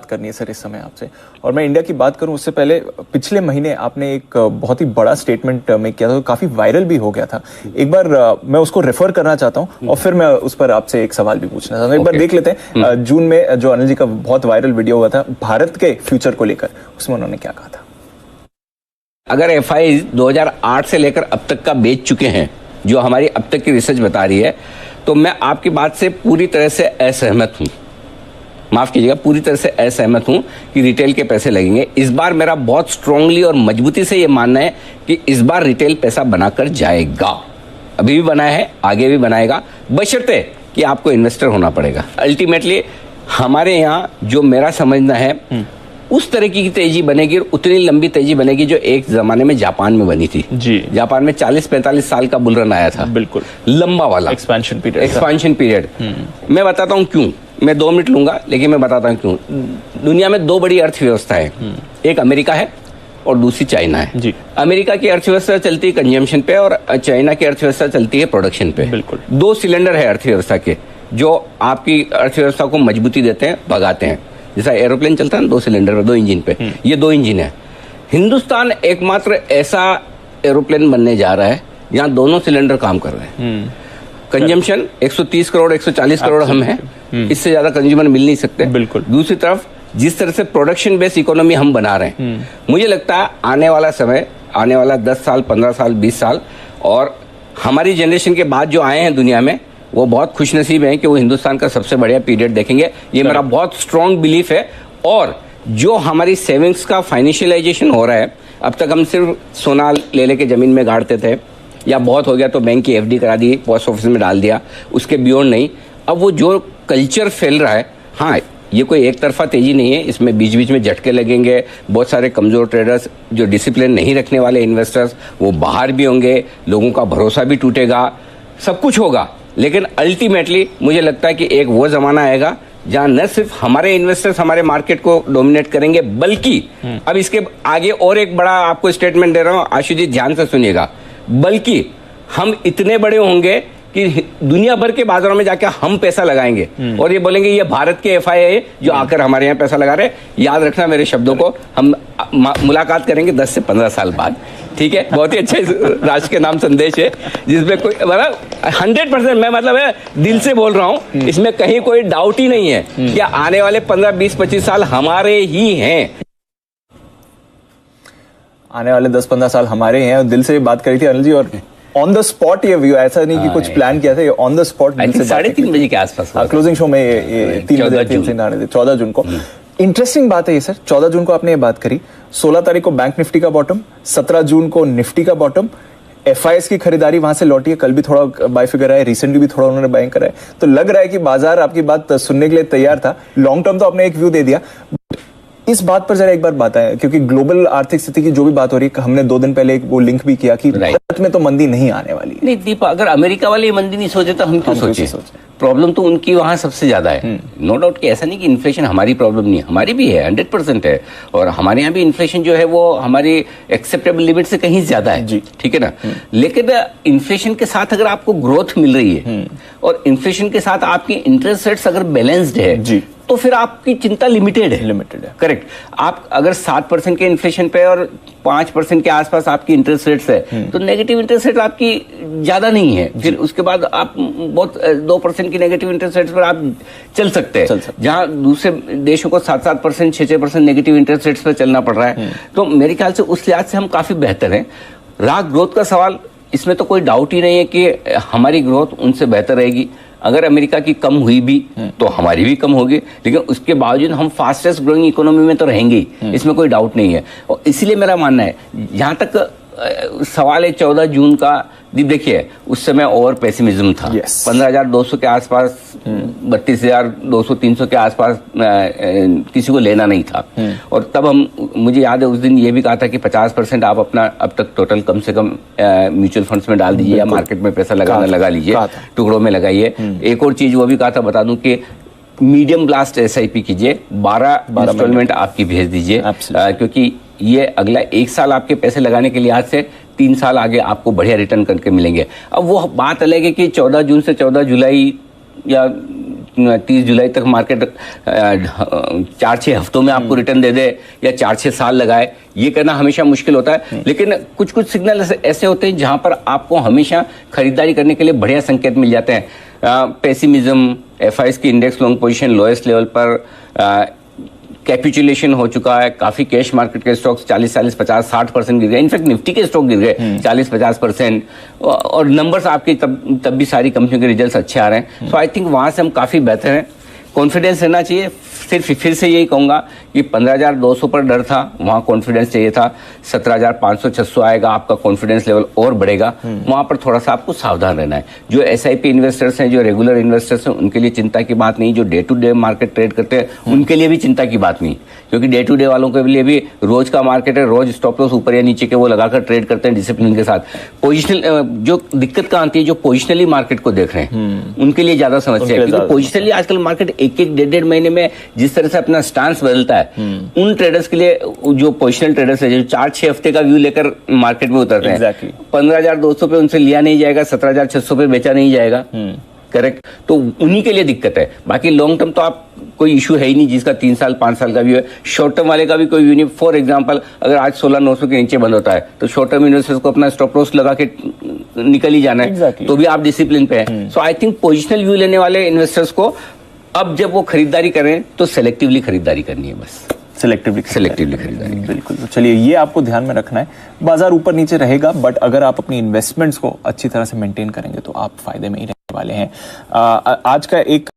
करनी है सर इस समय आपसे, और मैं इंडिया की बात करूं उससे पहले पिछले महीने आपने एक बहुत ही बड़ा स्टेटमेंट मेक किया था, तो काफी वायरल भी हो गया था। एक बार मैं उसको रेफर करना चाहता हूं और फिर मैं उस पर आपसे एक सवाल भी पूछना चाहता हूं। एक बार देख लेते हैं जून में जो अनिल जी का बहुत वायरल वीडियो हुआ था भारत के फ्यूचर को लेकर, उसमें उन्होंने क्या कहा था। अगर एफआई 2008 से लेकर अब तक का बेच चुके हैं, जो हमारी अब तक की रिसर्च बता रही है, तो मैं आपकी बात से पूरी तरह से असहमत हूं। माफ कीजिएगा, पूरी तरह से असहमत हूं कि रिटेल के पैसे लगेंगे। इस बार मेरा बहुत स्ट्रांगली और मजबूती से यह मानना है कि इस बार रिटेल पैसा बनाकर जाएगा। अभी भी बनाया है, आगे भी बनाएगा, बशर्ते कि आपको इन्वेस्टर होना पड़ेगा। अल्टीमेटली हमारे यहाँ जो मेरा समझना है उस तरह की तेजी बनेगी, उतनी लंबी तेजी बनेगी जो एक जमाने में जापान में बनी थी जी। जापान में 40-45 साल का बुल रन आया था, बिल्कुल लंबा वाला एक्सपेंशन पीरियड। मैं बताता हूँ क्यों, मैं 2 मिनट लूंगा लेकिन मैं बताता हूँ क्यों। दुनिया में 2 बड़ी अर्थव्यवस्थाएं, एक अमेरिका है और दूसरी चाइना है जी। अमेरिका की अर्थव्यवस्था चलती है कंजम्पशन पे और चाइना की अर्थव्यवस्था चलती है प्रोडक्शन पे। बिल्कुल 2 सिलेंडर है अर्थव्यवस्था के जो आपकी अर्थव्यवस्था को मजबूती देते हैं, भगाते हैं। जैसा एरोप्लेन चलता है ना 2 सिलेंडर पे, 2 इंजन पे, ये 2 इंजन है। हिंदुस्तान एकमात्र ऐसा एरोप्लेन बनने जा रहा है जहां दोनों सिलेंडर काम कर रहे हैं। कंजम्पशन 130 करोड़ 140 करोड़ हम हैं, इससे ज्यादा कंज्यूमर मिल नहीं सकते। बिल्कुल। दूसरी तरफ जिस तरह से प्रोडक्शन बेस्ड इकोनॉमी हम बना रहे हैं, मुझे लगता है आने वाला समय, आने वाला 10 साल 15 साल 20 साल और हमारी जनरेशन के बाद जो आए हैं दुनिया में, वो बहुत खुशनसीब हैं कि वो हिंदुस्तान का सबसे बढ़िया पीरियड देखेंगे। ये मेरा बहुत स्ट्रांग बिलीफ है। और जो हमारी सेविंग्स का फाइनेंशियलाइजेशन हो रहा है, अब तक हम सिर्फ सोना ले लेके जमीन में गाड़ते थे, या बहुत हो गया तो बैंक की एफडी करा दी, पोस्ट ऑफिस में डाल दिया, उसके बियॉन्ड नहीं। अब वो जो कल्चर फैल रहा है, हाँ ये कोई एक तरफा तेजी नहीं है, इसमें बीच बीच में झटके लगेंगे। बहुत सारे कमजोर ट्रेडर्स जो डिसिप्लिन नहीं रखने वाले इन्वेस्टर्स वो बाहर भी होंगे, लोगों का भरोसा भी टूटेगा, सब कुछ होगा। लेकिन अल्टीमेटली मुझे लगता है कि एक वो जमाना आएगा जहां न सिर्फ हमारे इन्वेस्टर्स हमारे मार्केट को डोमिनेट करेंगे, बल्कि अब इसके आगे और एक बड़ा आपको स्टेटमेंट दे रहा हूं, आशु जी ध्यान से सुनिएगा, बल्कि हम इतने बड़े होंगे कि दुनिया भर के बाजारों में जाकर हम पैसा लगाएंगे और ये बोलेंगे ये भारत के एफआई है जो आकर हमारे यहाँ पैसा लगा रहे। याद रखना मेरे शब्दों को, हम मुलाकात करेंगे 10 से 15 साल बाद, ठीक है। बहुत ही अच्छा राष्ट्र के नाम संदेश है जिसमें कोई 100% मैं मतलब है दिल से बोल रहा हूँ, इसमें कहीं कोई डाउट ही नहीं है कि आने वाले 15, 20, 25 साल हमारे ही हैं। आने वाले 10-15 साल हमारे हैं। और दिल से बात करी थी अनिल जी, और ऑन द स्पॉट ये व्यू, ऐसा नहीं कि कुछ प्लान किया था, ये ऑन द स्पॉट 3:30 बजे के आसपास क्लोजिंग शो में 14 जून को। इंटरेस्टिंग बात है ये सर, 14 जून को आपने ये बात करी, 16 तारीख को बैंक निफ्टी का बॉटम, 17 जून को निफ्टी का बॉटम, एफआईएस की खरीदारी वहां से लौटी है, कल भी थोड़ा बाय फिगर है, रिसेंटली भी थोड़ा उन्होंने बाइंग करा है, तो लग रहा है कि बाजार आपकी बात सुनने के लिए तैयार था। लॉन्ग टर्म तो आपने एक व्यू दे दिया, इस बात पर जरा एक बार बात है, क्योंकि ग्लोबल आर्थिक स्थिति की जो भी बात हो रही है, हमने 2 दिन पहले एक वो लिंक भी किया कि भारत में तो मंदी नहीं आने वाली। नहीं दीपा, अगर अमेरिका वाले मंदी नहीं सोचे तो हम क्यों सोचे? प्रॉब्लम तो उनकी वहां सबसे ज्यादा है, नो डाउट कि ऐसा नहीं कि इन्फ्लेशन हमारी प्रॉब्लम नहीं है, हमारी भी है, 100% है। और हमारे यहाँ भी इन्फ्लेशन जो है वो हमारी एक्सेप्टेबल लिमिट से कहीं ज्यादा है, ठीक है ना। लेकिन इन्फ्लेशन के साथ अगर आपको ग्रोथ मिल रही है और इन्फ्लेशन के साथ आपकी इंटरेस्ट रेट्स अगर बैलेंस्ड है, तो फिर आपकी चिंता लिमिटेड है। करेक्ट। आप अगर 7% के इन्फ्लेशन पे और 5% के आसपास आपकी इंटरेस्ट रेट्स है, तो नेगेटिव इंटरेस्ट रेट आपकी ज्यादा नहीं है। फिर उसके बाद आप बहुत 2% की नेगेटिव इंटरेस्ट रेट्स पर आप चल सकते हैं, जहां दूसरे देशों को 7-7%, 6-6% नेगेटिव इंटरेस्ट रेट्स पर चलना पड़ रहा है। तो मेरे ख्याल से उस लिहाज से हम काफी बेहतर हैं। रहा ग्रोथ का सवाल, इसमें तो कोई डाउट ही नहीं है कि हमारी ग्रोथ उनसे बेहतर रहेगी। अगर अमेरिका की कम हुई भी तो हमारी भी कम होगी, लेकिन उसके बावजूद हम फास्टेस्ट ग्रोइंग इकोनॉमी में तो रहेंगे ही, इसमें कोई डाउट नहीं है। और इसलिए मेरा मानना है, जहां तक सवाल है 14 जून का, देखिए उस समय ओवर पेसिमिज्म था। 15,200 के आसपास, 32,200-300 के आसपास किसी को लेना नहीं था। और तब मुझे याद है उस दिन ये भी कहा था कि 50% आप अपना अब तक टोटल कम से कम म्यूचुअल फंड्स में डाल दीजिए या मार्केट में पैसा लगा लीजिए, टुकड़ों में लगाइए। एक और चीज वो भी कहा था, बता दूं कि मीडियम ब्लास्ट SIP कीजिए, 12 इंस्टॉलमेंट आपकी भेज दीजिए, क्योंकि ये अगला 1 साल आपके पैसे लगाने के लिहाज से 3 साल आगे आपको बढ़िया रिटर्न करके मिलेंगे। अब वो बात अलग है कि 14 जून से 14 जुलाई या 30 जुलाई तक मार्केट 4-6 हफ्तों में आपको रिटर्न दे दे या 4-6 साल लगाए, ये करना हमेशा मुश्किल होता है। लेकिन कुछ कुछ सिग्नल ऐसे होते हैं जहां पर आपको हमेशा खरीदारी करने के लिए बढ़िया संकेत मिल जाते हैं। पेसिमिज्म, एफआईएस की index long position lowest level पर, कैपिचुलेशन हो चुका है, काफी कैश मार्केट के स्टॉक्स 40, 50, 60% गिर गए, इनफैक्ट निफ्टी के स्टॉक गिर गए 40-50%, और नंबर्स आपके तब भी सारी कंपनियों के रिजल्ट्स अच्छे आ रहे हैं। सो आई थिंक वहां से हम काफी बेहतर हैं, कॉन्फिडेंस रहना चाहिए। सिर्फ फिर से यही कहूंगा कि 15,200 पर डर था, वहां कॉन्फिडेंस चाहिए था। 17,500-600 आएगा, आपका कॉन्फिडेंस लेवल और बढ़ेगा, वहां पर थोड़ा सा आपको सावधान रहना है। जो एसआईपी इन्वेस्टर्स हैं, जो रेगुलर इन्वेस्टर्स हैं, उनके लिए चिंता की बात नहीं। जो day to day market trade करते हैं उनके लिए भी चिंता की बात नहीं, क्योंकि डे टू डे वालों के लिए भी रोज का मार्केट है, रोज स्टॉप लॉस ऊपर या नीचे के वो लगाकर ट्रेड करते हैं डिसिप्लिन के साथ। पोजिशनल जो दिक्कत कहाँ आती है, जो पोजिशनली मार्केट को देख रहे हैं उनके लिए ज्यादा समस्या है, क्योंकि पोजिशनली आजकल मार्केट एक 1.5 महीने में जिस तरह से अपना स्टांस बदलता है, उन ट्रेडर्स के लिए, जो पोजिशनल ट्रेडर्स है, जो 4-6 हफ्ते का व्यू लेकर मार्केट में उतरते हैं, 15,200 पे उनसे लिया नहीं जाएगा, 17,600 पे बेचा नहीं जाएगा, करेक्ट। तो उन्हीं के लिए दिक्कत है। बाकी लॉन्ग टर्म तो आप कोई इशू है ही नहीं, जिसका 3 साल 5 साल का व्यू है। शॉर्ट टर्म वाले का भी कोई व्यू नहीं। फॉर एग्जांपल, अगर आज 16,900 के नीचे बंद होता है तो शॉर्ट टर्म इन्वेस्टर्स को अपना स्टॉप लॉस लगा के निकल ही जाना है, तो भी आप डिसिप्लिन पे है। सो आई थिंक पोजिशनल व्यू लेने वाले इन्वेस्टर्स को अब जब वो खरीदारी करें तो सेलेक्टिवली खरीदारी करनी है, बस सेलेक्टिवली खरीदारी। बिल्कुल। तो चलिए, ये आपको ध्यान में रखना है। बाजार ऊपर नीचे रहेगा, बट अगर आप अपनी इन्वेस्टमेंट्स को अच्छी तरह से मेंटेन करेंगे तो आप फायदे में ही रहने वाले हैं। आज का एक